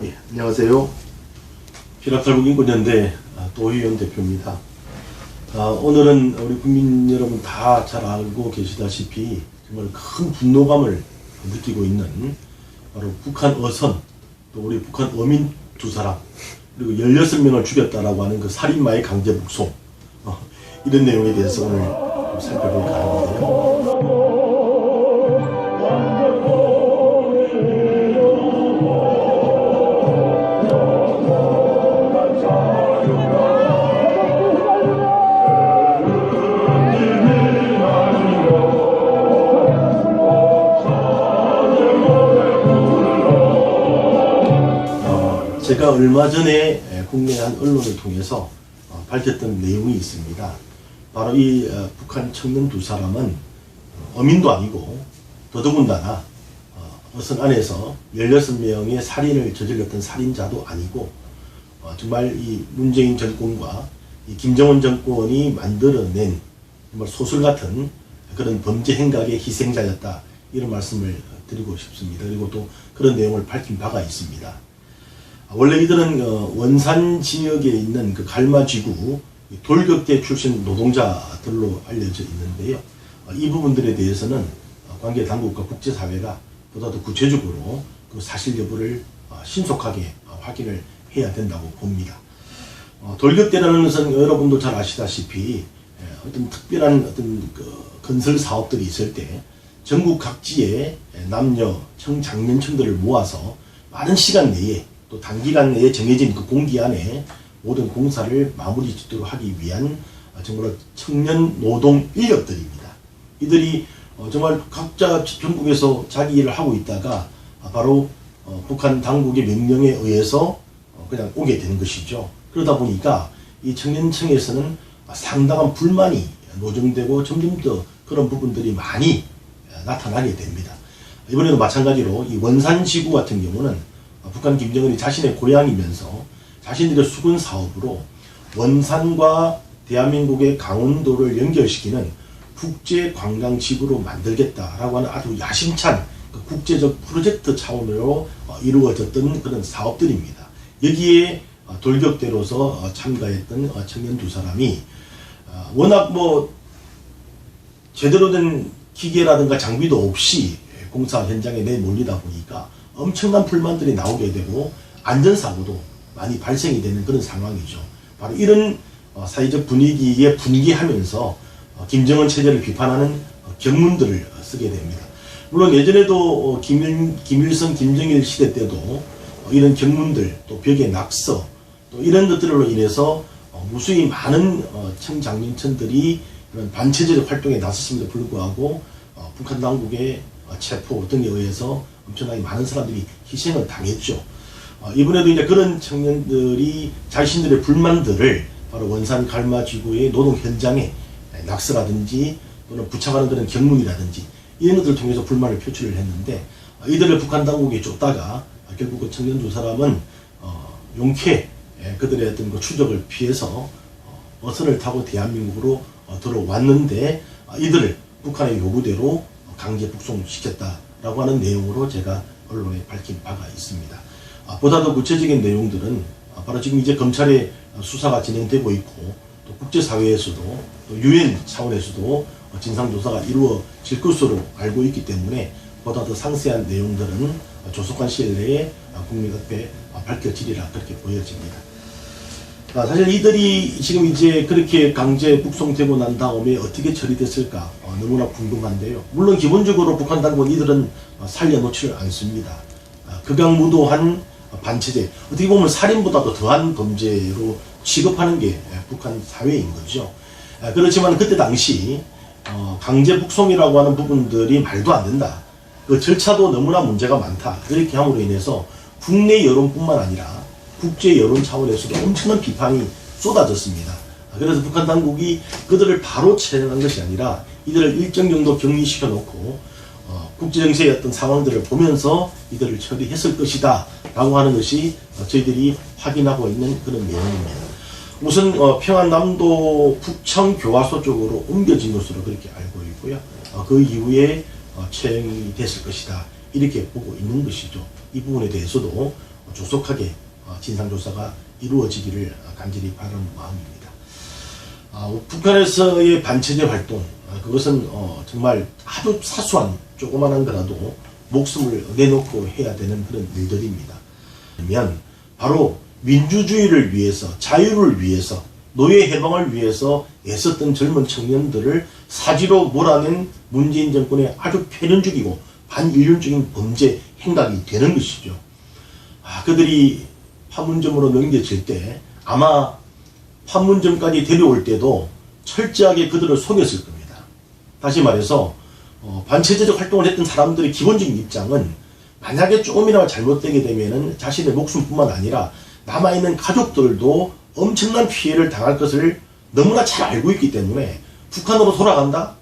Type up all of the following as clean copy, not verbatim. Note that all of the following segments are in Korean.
예, 안녕하세요. 피라칼국인권연대 도의원 대표입니다. 오늘은 우리 국민 여러분 다 잘 알고 계시다시피 정말 큰 분노감을 느끼고 있는 바로 북한 어선, 또 우리 북한 어민 두 사람, 그리고 16명을 죽였다라고 하는 그 살인마의 강제 북송, 이런 내용에 대해서 오늘 살펴볼까 하는데요. 제가 얼마 전에 국내 한 언론을 통해서 밝혔던 내용이 있습니다. 바로 이 북한 청년 두 사람은 어민도 아니고 더더군다나 어선 안에서 16명의 살인을 저질렀던 살인자도 아니고 정말 이 문재인 정권과 이 김정은 정권이 만들어낸 정말 소설 같은 그런 범죄 행각의 희생자였다, 이런 말씀을 드리고 싶습니다. 그리고 또 그런 내용을 밝힌 바가 있습니다. 원래 이들은 원산 지역에 있는 그 갈마지구 돌격대 출신 노동자들로 알려져 있는데요. 이 부분들에 대해서는 관계 당국과 국제사회가 보다 더 구체적으로 그 사실 여부를 신속하게 확인을 해야 된다고 봅니다. 돌격대라는 것은 여러분도 잘 아시다시피 어떤 특별한 어떤 그 건설 사업들이 있을 때 전국 각지의 남녀 청장년층들을 모아서 많은 시간 내에 또 단기간 내에 정해진 그 공기 안에 모든 공사를 마무리 짓도록 하기 위한 정말 청년 노동 인력들입니다. 이들이 정말 각자 전국에서 자기 일을 하고 있다가 바로 북한 당국의 명령에 의해서 그냥 오게 되는 것이죠. 그러다 보니까 이 청년층에서는 상당한 불만이 노정되고 점점 더 그런 부분들이 많이 나타나게 됩니다. 이번에도 마찬가지로 이 원산지구 같은 경우는 북한 김정은이 자신의 고향이면서 자신들의 수군 사업으로 원산과 대한민국의 강원도를 연결시키는 국제관광지구로 만들겠다라고 하는 아주 야심찬 그 국제적 프로젝트 차원으로 이루어졌던 그런 사업들입니다. 여기에 돌격대로서 참가했던 청년 두 사람이 워낙 제대로 된 기계라든가 장비도 없이 공사 현장에 내몰리다 보니까 엄청난 불만들이 나오게 되고 안전사고도 많이 발생이 되는 그런 상황이죠. 바로 이런 사회적 분위기에 분개하면서 김정은 체제를 비판하는 경문들을 쓰게 됩니다. 물론 예전에도 김일성, 김정일 시대 때도 이런 경문들, 또 벽의 낙서, 또 이런 것들로 인해서 무수히 많은 청장년층들이 그런 반체제적 활동에 나섰음에도 불구하고 북한 당국의 체포 등에 의해서 엄청나게 많은 사람들이 희생을 당했죠. 이번에도 이제 그런 청년들이 자신들의 불만들을 바로 원산 갈마지구의 노동 현장에 낙서라든지 또는 부착하는 그런 경문이라든지 이런 것들을 통해서 불만을 표출을 했는데, 이들을 북한 당국에 쫓다가 결국 그 청년 두 사람은 용케 그들의 어떤 그 추적을 피해서 어선을 타고 대한민국으로 들어왔는데, 이들을 북한의 요구대로 강제 북송시켰다라고 하는 내용으로 제가 언론에 밝힌 바가 있습니다. 보다 더 구체적인 내용들은 바로 지금 이제 검찰의 수사가 진행되고 있고, 또 국제사회에서도 또 UN 차원에서도 진상조사가 이루어질 것으로 알고 있기 때문에 보다 더 상세한 내용들은 조속한 시일 내에 국민 앞에 밝혀지리라 그렇게 보여집니다. 사실 이들이 지금 이제 그렇게 강제 북송되고 난 다음에 어떻게 처리됐을까 너무나 궁금한데요. 물론 기본적으로 북한 당국은 이들은 살려놓지를 않습니다. 극악무도한 반체제, 어떻게 보면 살인보다도 더한 범죄로 취급하는 게 북한 사회인 거죠. 그렇지만 그때 당시 강제 북송이라고 하는 부분들이 말도 안 된다, 그 절차도 너무나 문제가 많다, 그렇게 함으로 인해서 국내 여론뿐만 아니라 국제 여론 차원에서도 엄청난 비판이 쏟아졌습니다. 그래서 북한 당국이 그들을 바로 처형한 것이 아니라 이들을 일정 정도 격리시켜 놓고 국제정세의 어떤 상황들을 보면서 이들을 처리했을 것이다 라고 하는 것이 저희들이 확인하고 있는 그런 내용입니다. 우선 평안남도 북청교화소 쪽으로 옮겨진 것으로 그렇게 알고 있고요. 그 이후에 처형이 됐을 것이다, 이렇게 보고 있는 것이죠. 이 부분에 대해서도 조속하게 진상조사가 이루어지기를 간절히 바라는 마음입니다. 북한에서의 반체제 활동, 그것은 정말 아주 사소한 조그만한 거라도 목숨을 내놓고 해야 되는 그런 일들입니다. 그러면 바로 민주주의를 위해서, 자유를 위해서, 노예 해방을 위해서 애썼던 젊은 청년들을 사지로 몰아낸 문재인 정권의 아주 패륜적이고 반인륜적인 범죄 행각이 되는 것이죠. 그들이 판문점으로 넘겨질 때 아마 판문점까지 데려올 때도 철저하게 그들을 속였을 겁니다. 다시 말해서 반체제적 활동을 했던 사람들의 기본적인 입장은 만약에 조금이라도 잘못되게 되면은 자신의 목숨뿐만 아니라 남아있는 가족들도 엄청난 피해를 당할 것을 너무나 잘 알고 있기 때문에 북한으로 돌아간다?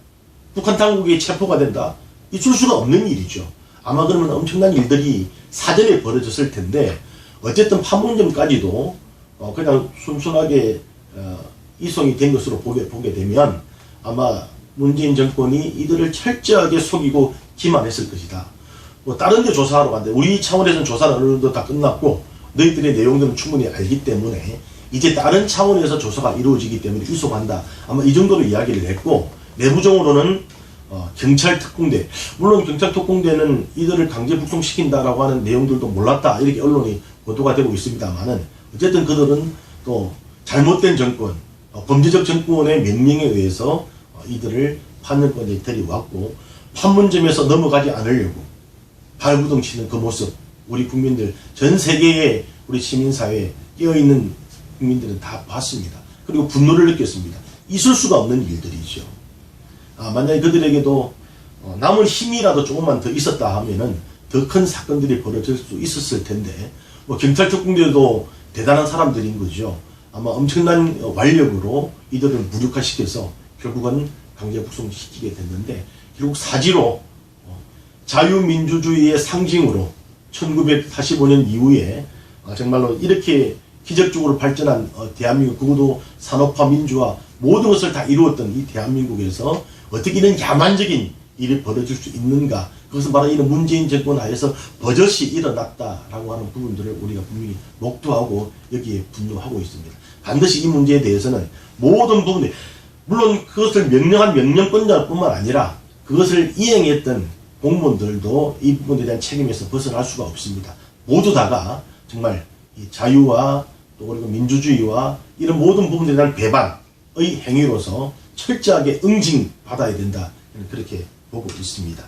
북한 당국에 체포가 된다? 있을 수가 없는 일이죠. 아마 그러면 엄청난 일들이 사전에 벌어졌을 텐데 어쨌든 판문점까지도 그냥 순순하게 이송이 된 것으로 보게 되면 아마 문재인 정권이 이들을 철저하게 속이고 기만했을 것이다. 다른 데 조사하러 갔는데 우리 차원에서는 조사는 어느 정도 다 끝났고 너희들의 내용들은 충분히 알기 때문에 이제 다른 차원에서 조사가 이루어지기 때문에 이송한다. 아마 이 정도로 이야기를 했고 내부적으로는 경찰 특공대, 물론 경찰 특공대는 이들을 강제 북송시킨다라고 하는 내용들도 몰랐다 이렇게 언론이 보도가 되고 있습니다만은 어쨌든 그들은 또 잘못된 정권, 범죄적 정권의 명령에 의해서 이들을 판문점에 데려왔고 판문점에서 넘어가지 않으려고 발부둥 치는 그 모습 우리 국민들 전 세계의 우리 시민사회에 깨어있는 국민들은 다 봤습니다. 그리고 분노를 느꼈습니다. 있을 수가 없는 일들이죠. 만약에 그들에게도 남은 힘이라도 조금만 더 있었다 하면은 더 큰 사건들이 벌어질 수 있었을 텐데 경찰 특공대도 대단한 사람들인 거죠. 아마 엄청난 완력으로 이들을 무력화시켜서 결국은 강제 북송시키게 됐는데 결국 사지로 자유민주주의의 상징으로 1945년 이후에 정말로 이렇게 기적적으로 발전한 대한민국, 그것도 산업화 민주화 모든 것을 다 이루었던 이 대한민국에서 어떻게 이런 야만적인 일이 벌어질 수 있는가, 그것은 바로 이런 문재인 정권 하에서 버젓이 일어났다라고 하는 부분들을 우리가 분명히 목도하고 여기에 분노하고 있습니다. 반드시 이 문제에 대해서는 모든 부분에, 물론 그것을 명령한 명령권자뿐만 아니라 그것을 이행했던 공무원들도 이 부분에 대한 책임에서 벗어날 수가 없습니다. 모두 다가 정말 이 자유와 또 그리고 민주주의와 이런 모든 부분에 대한 배반의 행위로서 철저하게 응징받아야 된다, 그렇게 보고 있습니다.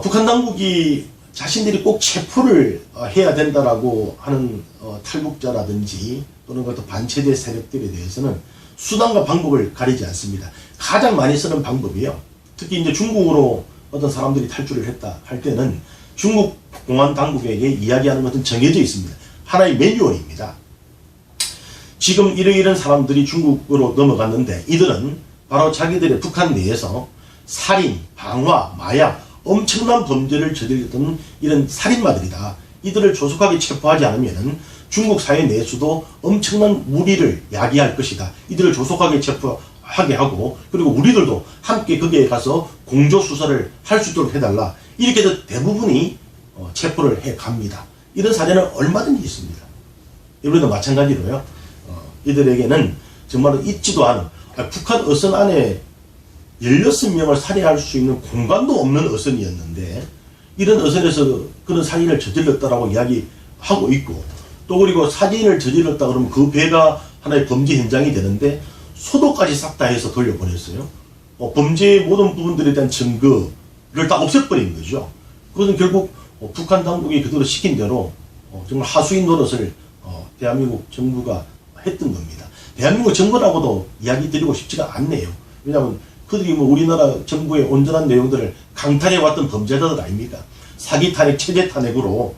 북한 당국이 자신들이 꼭 체포를 해야 된다라고 하는 탈북자라든지 또는 그 반체제 세력들에 대해서는 수단과 방법을 가리지 않습니다. 가장 많이 쓰는 방법이요. 특히 이제 중국으로 어떤 사람들이 탈출을 했다 할 때는 중국 공안 당국에게 이야기하는 것은 정해져 있습니다. 하나의 매뉴얼입니다. 지금 이런 사람들이 중국으로 넘어갔는데 이들은 바로 자기들의 북한 내에서 살인, 방화, 마약, 엄청난 범죄를 저질렀던 이런 살인마들이다. 이들을 조속하게 체포하지 않으면 중국 사회 내에서도 엄청난 무리를 야기할 것이다. 이들을 조속하게 체포하게 하고 그리고 우리들도 함께 거기에 가서 공조수사를 할 수 있도록 해달라. 이렇게 해서 대부분이 체포를 해갑니다. 이런 사례는 얼마든지 있습니다. 이번에도 마찬가지로요. 이들에게는 정말로 있지도 않은 북한 어선 안에 16명을 살해할 수 있는 공간도 없는 어선이었는데 이런 어선에서 그런 살인을 저질렀다라고 이야기하고 있고 또 그리고 살인을 저질렀다 그러면 그 배가 하나의 범죄 현장이 되는데 소도까지 싹 다 해서 돌려보냈어요. 범죄의 모든 부분들에 대한 증거를 다 없애버린 거죠. 그것은 결국 북한 당국이 그대로 시킨 대로 정말 하수인 노릇을 대한민국 정부가 했던 겁니다. 대한민국 정부라고도 이야기 드리고 싶지가 않네요. 왜냐하면 그들이 우리나라 정부의 온전한 내용들을 강탈해왔던 범죄자들 아닙니까? 사기 탄핵, 체제 탄핵으로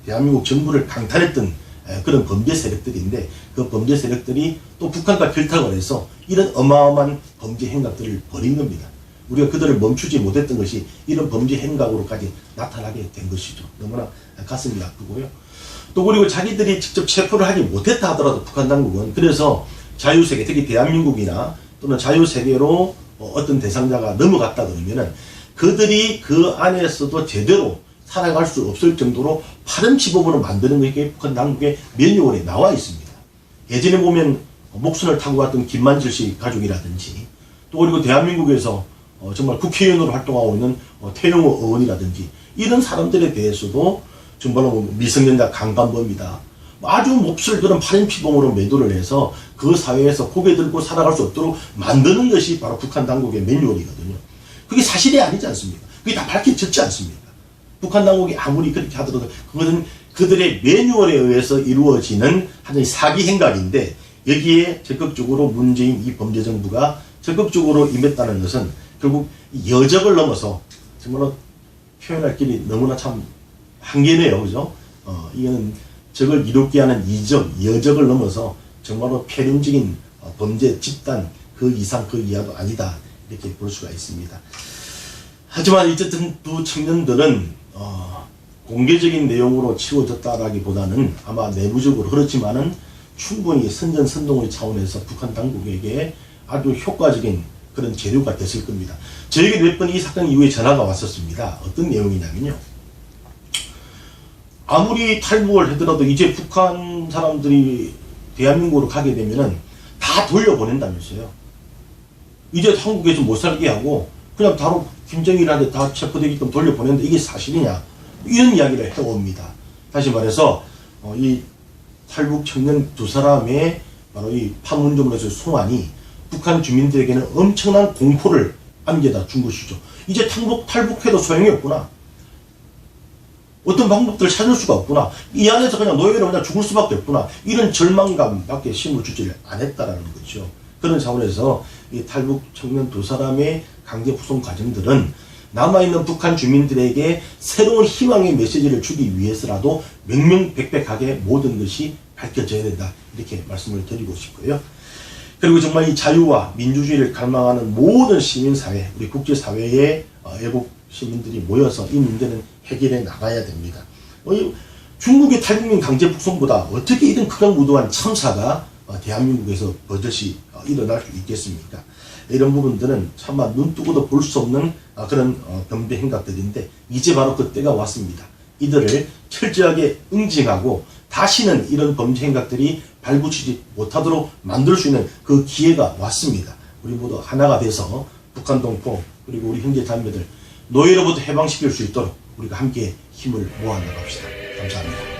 대한민국 정부를 강탈했던 그런 범죄 세력들인데 그 범죄 세력들이 또 북한과 결탁을 해서 이런 어마어마한 범죄 행각들을 벌인 겁니다. 우리가 그들을 멈추지 못했던 것이 이런 범죄 행각으로까지 나타나게 된 것이죠. 너무나 가슴이 아프고요. 또 그리고 자기들이 직접 체포를 하지 못했다 하더라도 북한 당국은 그래서 자유세계, 특히 대한민국이나 또는 자유세계로 어떤 대상자가 넘어갔다 그러면은 그들이 그 안에서도 제대로 살아갈 수 없을 정도로 파렴치범으로 만드는 게 북한 당국의 매뉴얼에 나와 있습니다. 예전에 보면 목선을 타고 갔던 김만철 씨 가족이라든지, 또 그리고 대한민국에서 정말 국회의원으로 활동하고 있는 태영호 의원이라든지, 이런 사람들에 대해서도 정말로 미성년자 강간범이다, 아주 몹쓸 그런 파렴치범으로 매도를 해서 그 사회에서 고개 들고 살아갈 수 없도록 만드는 것이 바로 북한 당국의 매뉴얼이거든요. 그게 사실이 아니지 않습니까? 그게 다 밝혀졌지 않습니까? 북한 당국이 아무리 그렇게 하더라도 그것은 그들의 매뉴얼에 의해서 이루어지는 하나의 사기 행각인데, 여기에 적극적으로 문재인 이 범죄정부가 적극적으로 임했다는 것은 결국 여적을 넘어서, 정말로 표현할 길이 너무나 참 한계네요. 그죠? 이거는 적을 이롭게 하는 이적, 여적을 넘어서 정말로 폐륜적인 범죄 집단, 그 이상 그 이하도 아니다, 이렇게 볼 수가 있습니다. 하지만 어쨌든 두 청년들은 공개적인 내용으로 치워졌다라기보다는 아마 내부적으로, 그렇지만은 충분히 선전선동의 차원에서 북한 당국에게 아주 효과적인 그런 재료가 됐을 겁니다. 저에게 몇 번 이 사건 이후에 전화가 왔었습니다. 어떤 내용이냐면요, 아무리 탈북을 하더라도 이제 북한 사람들이 대한민국으로 가게 되면은 다 돌려보낸다면서요. 이제 한국에서 못 살게 하고 그냥 바로 김정일한테 다 체포되게끔 돌려보낸다. 이게 사실이냐? 이런 이야기를 해옵니다. 다시 말해서 이 탈북 청년 두 사람의 바로 이 판문점으로서 송환이 북한 주민들에게는 엄청난 공포를 안겨다 준 것이죠. 이제 탈북해도 소용이 없구나, 어떤 방법들을 찾을 수가 없구나, 이 안에서 그냥 노예로 그냥 죽을 수밖에 없구나, 이런 절망감밖에 심을 주지를 안 했다라는 거죠. 그런 차원에서 이 탈북 청년 두 사람의 강제 후송 과정들은 남아있는 북한 주민들에게 새로운 희망의 메시지를 주기 위해서라도 명명백백하게 모든 것이 밝혀져야 된다, 이렇게 말씀을 드리고 싶고요. 그리고 정말 이 자유와 민주주의를 갈망하는 모든 시민사회, 우리 국제사회의 애국 시민들이 모여서 이 문제는 해결해 나가야 됩니다. 중국의 탈북민 강제 북송보다 어떻게 이런 극악무도한 참사가 대한민국에서 버젓이 일어날 수 있겠습니까? 이런 부분들은 차마 눈 뜨고도 볼 수 없는 그런 범죄 행각들인데, 이제 바로 그때가 왔습니다. 이들을 철저하게 응징하고 다시는 이런 범죄 행각들이 발붙이지 못하도록 만들 수 있는 그 기회가 왔습니다. 우리 모두 하나가 돼서 북한 동포, 그리고 우리 형제 자매들 노예로부터 해방시킬 수 있도록 우리가 함께 힘을 모아 나갑시다. 감사합니다.